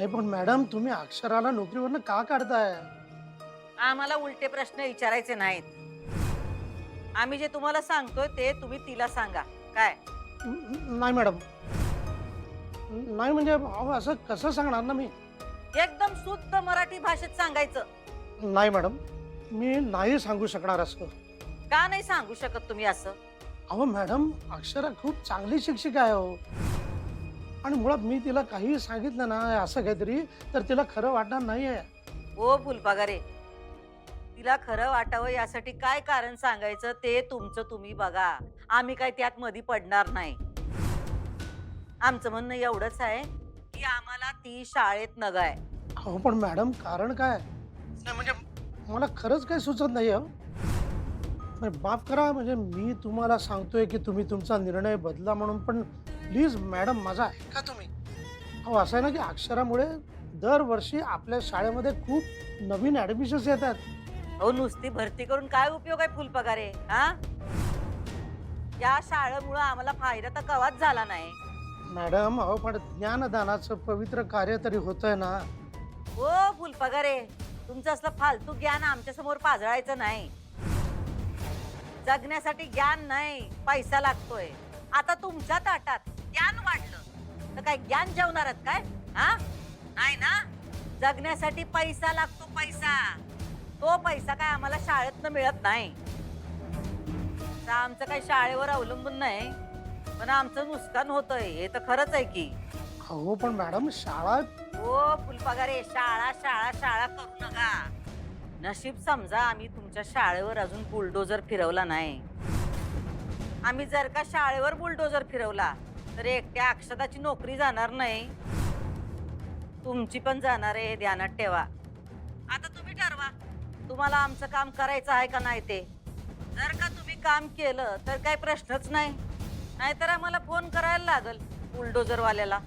नाही पण मॅडम तुम्ही अक्षराला नोकरीवरनं का काढताय? आम्हाला उलटे प्रश्न विचारायचे नाहीत. आम्ही जे तुम्हाला सांगतोय ते तुम्ही तिला सांगा. काय? नाही मॅडम. नाही म्हणजे अहो असं कसं सांगणार ना मी? एकदम शुद्ध मराठी भाषेत सांगायचं. नाही मॅडम, मी नाही सांगू शकणार असं. का नाही सांगू शकत तुम्ही असं? अहो मॅडम, अक्षरा खूप चांगली शिक्षिका आहे हो. आणि मुळात मी तिला काही सांगितलं ना असं काहीतरी तर तिला खरं वाटणार नाहीये. हो फुलपागारे, तिला खरं वाटावं यासाठी काय कारण सांगायचं ते तुमचं तुम्ही बघा. आम्ही काय त्यात मधी पडणार नाही. आमचं म्हणणं एवढंच आहे की आम्हाला ती शाळेत नगाय. अहो पण मॅडम कारण काय? नाही म्हणजे मला खरंच काही सुचत नाही हो. माफ करा म्हणजे मी तुम्हाला सांगतोय की तुम्ही तुमचा निर्णय बदला म्हणून, पण प्लीज मॅडम माझा ऐका तुम्ही. अहो असं आहे ना की अक्षरामुळे दरवर्षी आपल्या शाळेमध्ये खूप नवीन ऍडमिशन्स येतात. अहो नुसती भरती करून काय उपयोग आहे फुलपगारे? हा, या शाळेमुळं आम्हाला फायदा तर कवाच झाला नाही. मॅडम अहो पण ज्ञानदानाचं पवित्र कार्य तरी होतंय ना. हो फुलपगारे, तुमचं असलं फालतू ज्ञान आमच्या समोर पाजळायचं नाही. जगण्यासाठी ज्ञान नाही, पैसा लागतोय. आता तुमच्या ताटात ज्ञान वाढलं तर काय ज्ञान जेवणारच काय? हा नाही ना, जगण्यासाठी पैसा लागतो. पैसा, तो पैसा काय आम्हाला शाळेतनं मिळत नाही. तर आमचं काही शाळेवर अवलंबून नाही, पण आमचं नुकसान होतंय हे तर खरंच आहे की. अहो पण मॅडम शाळा. हो फुलपगारे, शाळा शाळा शाळा करू नका. नशीब समजा आम्ही तुमच्या शाळेवर अजून बुलडोजर फिरवला नाही. आम्ही जर का शाळेवर बुलडोजर फिरवला तर एकट्या अक्षताची नोकरी जाणार नाही, तुमची पण जाणार आहे, हे ध्यानात ठेवा. आता तुम्ही ठरवा तुम्हाला आमचं काम करायचं आहे का नाही ते. जर का तुम्ही काम केलं तर काही प्रश्नच नाही, नाहीतर आम्हाला फोन करायला लागल बुलडोजरवाल्याला.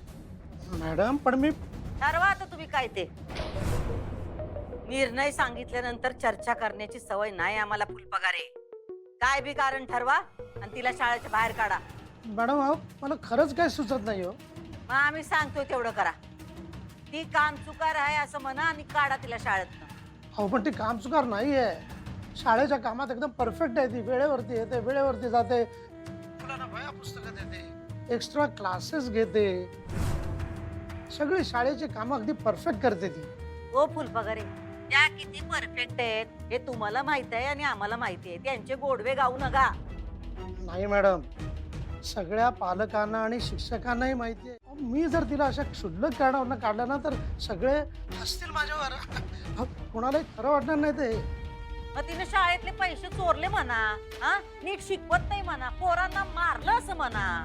मॅडम पण मी. ठरवा आता तुम्ही काय ते. निर्णय सांगितल्यानंतर चर्चा करण्याची सवय नाही आम्हाला फुलपगारे. काय बी कारण ठरवा आणि तिला शाळेच्या बाहेर काढा. मॅडम अहो मला खरंच काही सुचत नाही हो. मग आम्ही सांगतोय तेवढं करा. ती काम चुकार आहे असं म्हणा आणि काढा तिला शाळेतनं. अहो पण ती कामचुकार नाहीये. शाळेच्या कामात एकदम परफेक्ट आहे ती. वेळेवरती येते, वेळेवरती जाते, मुलांना वह्या पुस्तकं देते, एक्स्ट्रा क्लासेस घेते, सगळी शाळेची कामं अगदी परफेक्ट करते ती. हो फुलपगारे, त्या किती परफेक्ट आहेत हे तुम्हाला माहित आहे आणि आम्हाला माहिती आहे. त्यांचे गोडवे गाऊ नका. नाही मॅडम, सगळ्या पालकांना आणि शिक्षकांनाही माहिती आहे. मी जर तिला अशा क्षुल्लक कारणावरनं काढलं ना तर सगळे हसतील माझ्यावर. कोणालाही खरं वाटणार नाही ते. मग तिने शाळेतले पैसे चोरले म्हणा, हा नीट शिकवत नाही म्हणा, पोरांना मारलं असं म्हणा.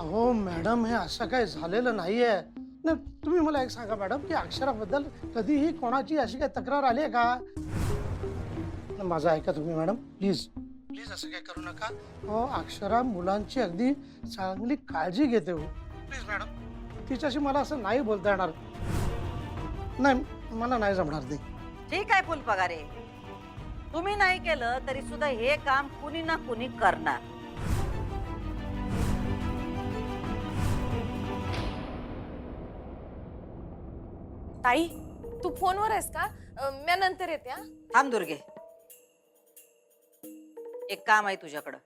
अहो मॅडम हे असं काही झालेलं नाहीये ना. तुम्ही मला एक सांगा मॅडम की अक्षराबद्दल कधीही कोणाची अशी काही तक्रार आली आहे का? माझं ऐका तुम्ही मॅडम, प्लीज प्लीज असं काही करू नका. हो अक्षरा मुलांची अगदी चांगली काळजी घेते हो. प्लीज मॅडम, तिच्याशी मला असं नाही बोलता येणार. नाही मला नाही जमणार ते. ठीक आहे फुलपगारे, तुम्ही नाही केलं तरी सुद्धा हे काम कुणी ना कुणी करणार. ताई, तू फोनवर आहेस का? मी नंतर येते. हा, थांब दुर्गे, एक काम आहे तुझ्याकडं.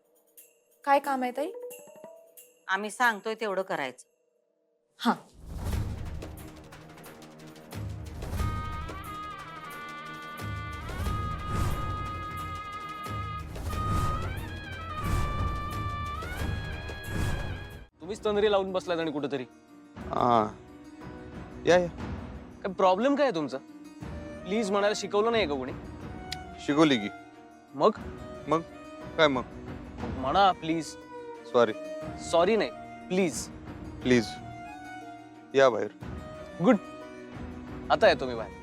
काय काम आहे ताई? आम्ही सांगतोय तेवढं करायचं. हा, तुम्हीच तंद्री लावून बसलात आणि कुठेतरी. हा या या काय प्रॉब्लेम काय आहे तुमचा? प्लीज म्हणायला शिकवलं नाही का कोणी? शिकवली की. मग मग काय मग? मग म्हणा प्लीज. सॉरी. सॉरी नाही, प्लीज. प्लीज या बाहेर. गुड, आता येतो मी बाहेर.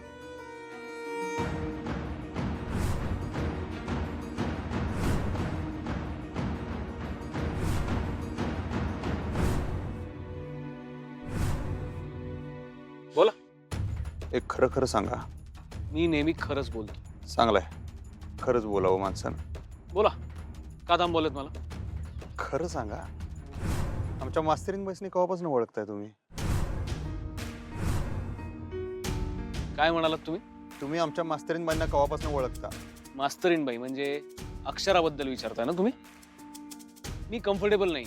बोला. एक खरं खरं सांगा. मी नेहमी खरंच बोलतो. चांगलंय, खरंच बोलावं माणसानं. बोला, का थांबवलेत मला? खरं सांगा. आमच्या मास्तरीन बाईसनी केव्हापासून ओळखताय तुम्ही? काय म्हणालात तुम्ही? तुम्ही आमच्या मास्तरीन बाईंना केव्हापासून ओळखता? मास्तरीन बाई म्हणजे अक्षराबद्दल विचारताय ना तुम्ही? मी कम्फर्टेबल नाही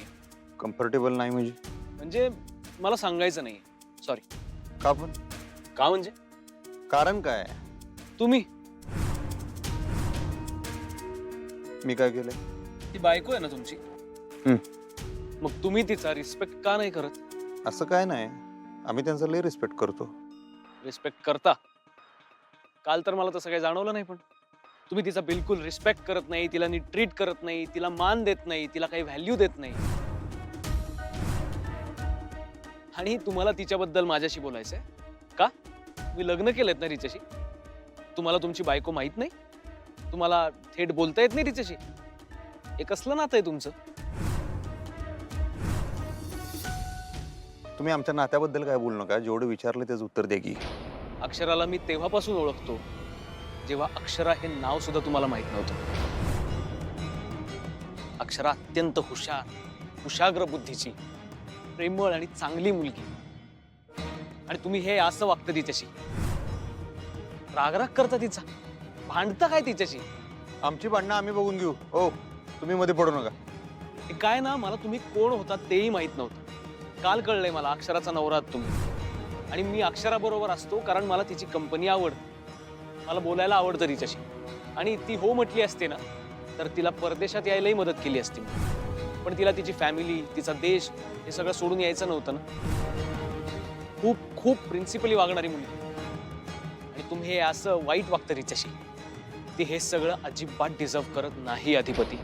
कम्फर्टेबल नाही म्हणजे? म्हणजे मला सांगायचं नाही. सॉरी. का पण? का म्हणजे? कारण काय? तुम्ही मी काय केलंय? ती बायको आहे ना तुमची, मग तुम्ही तिचा रिस्पेक्ट का नाही करत? असं काय नाही, आम्ही त्यांचा लय रिस्पेक्ट करतो. रिस्पेक्ट करता? काल तर मला तसं काही जाणवलं नाही. पण तुम्ही तिचा बिलकुल रिस्पेक्ट करत नाही, तिला नीट ट्रीट करत नाही, तिला मान देत नाही, तिला काही व्हॅल्यू देत नाही. आणि तुम्हाला तिच्याबद्दल माझ्याशी बोलायचंय का? मी लग्न केलंय ना तिच्याशी. तुम्हाला तुमची बायको माहित नाही? तुम्हाला थेट बोलता येत नाही तिच्याशी? हे कसलं नातं आहे तुमचं? तुम्ही आमच्या नात्याबद्दल काय बोलू नका, जेवढं विचारलं त्याचं उत्तर द्या की. अक्षराला मी तेव्हापासून ओळखतो जेव्हा अक्षरा हे नाव सुद्धा तुम्हाला माहित नव्हतं. अक्षरा अत्यंत हुशार, कुशाग्र बुद्धीची, प्रेमळ आणि चांगली मुलगी. आणि तुम्ही हे असं वागता तिच्याशी, रागराग करता तिचा, भांडता काय तिच्याशी? आमची भांडणं आम्ही बघून घेऊ. हो, तुम्ही मध्ये पडू नका. हे काय ना, मला तुम्ही कोण होता तेही माहित नव्हतं. काल कळलंय मला अक्षराचा नवरा आहात तुम्ही. आणि मी अक्षराबरोबर असतो कारण मला तिची कंपनी आवडते, मला बोलायला आवडतं तिच्याशी. आणि ती हो म्हटली असते ना तर तिला परदेशात यायलाही मदत केली असती. पण तिला तिची फॅमिली, तिचा देश हे सगळं सोडून यायचं नव्हतं ना. खूप खूप प्रिन्सिपली वागणारी मुलगी. आणि तुम्ही हे असं वाईट वागता तिच्याशी. ती हे सगळं अजिबात डिझर्व करत नाही अधिपती.